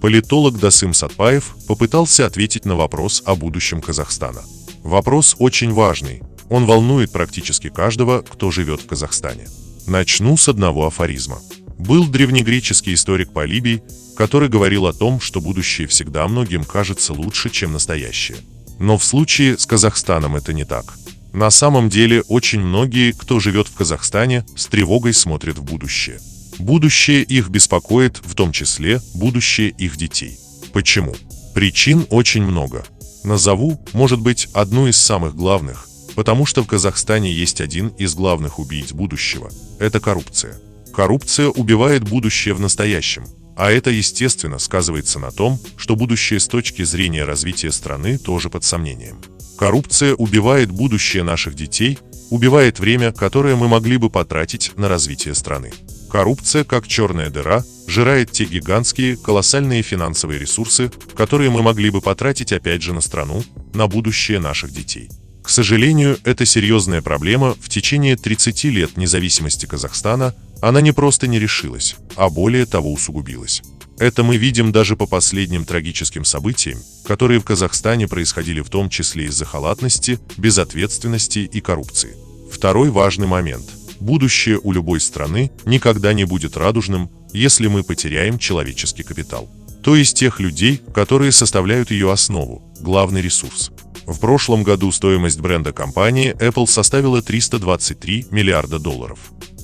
Политолог Дасым Сатпаев попытался ответить на вопрос о будущем Казахстана. Вопрос очень важный, он волнует практически каждого, кто живет в Казахстане. Начну с одного афоризма. Был древнегреческий историк Полибий, который говорил о том, что будущее всегда многим кажется лучше, чем настоящее. Но в случае с Казахстаном это не так. На самом деле очень многие, кто живет в Казахстане, с тревогой смотрят в будущее. Будущее их беспокоит, в том числе будущее их детей. Почему? Причин очень много. Назову, может быть, одну из самых главных, потому что в Казахстане есть один из главных убийц будущего – это коррупция. Коррупция убивает будущее в настоящем, а это, естественно, сказывается на том, что будущее с точки зрения развития страны тоже под сомнением. Коррупция убивает будущее наших детей, убивает время, которое мы могли бы потратить на развитие страны. Коррупция, как черная дыра, жирает те гигантские, колоссальные финансовые ресурсы, которые мы могли бы потратить опять же на страну, на будущее наших детей. К сожалению, это серьезная проблема. В течение 30 лет независимости Казахстана она не просто не решилась, а более того усугубилась. Это мы видим даже по последним трагическим событиям, которые в Казахстане происходили в том числе из-за халатности, безответственности и коррупции. Второй важный момент. Будущее у любой страны никогда не будет радужным, если мы потеряем человеческий капитал. То есть тех людей, которые составляют ее основу, главный ресурс. В прошлом году стоимость бренда компании Apple составила $323 миллиарда.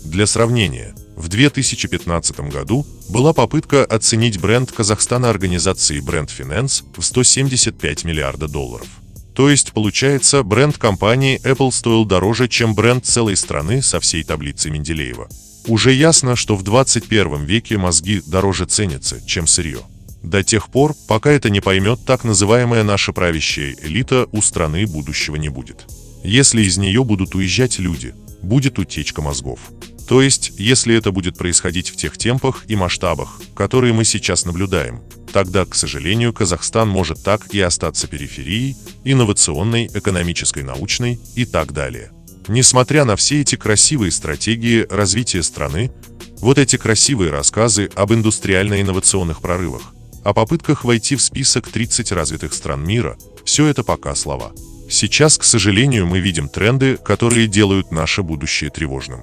Для сравнения, в 2015 году была попытка оценить бренд Казахстана организации Brand Finance в $175 миллиарда. То есть, получается, бренд компании Apple стоил дороже, чем бренд целой страны со всей таблицей Менделеева. Уже ясно, что в 21 веке мозги дороже ценятся, чем сырье. До тех пор, пока это не поймет так называемая наша правящая элита, у страны будущего не будет. Если из нее будут уезжать люди, будет утечка мозгов. То есть, если это будет происходить в тех темпах и масштабах, которые мы сейчас наблюдаем, тогда, к сожалению, Казахстан может так и остаться периферией, инновационной, экономической, научной и так далее. Несмотря на все эти красивые стратегии развития страны, вот эти красивые рассказы об индустриально-инновационных прорывах, о попытках войти в список 30 развитых стран мира, все это пока слова. Сейчас, к сожалению, мы видим тренды, которые делают наше будущее тревожным.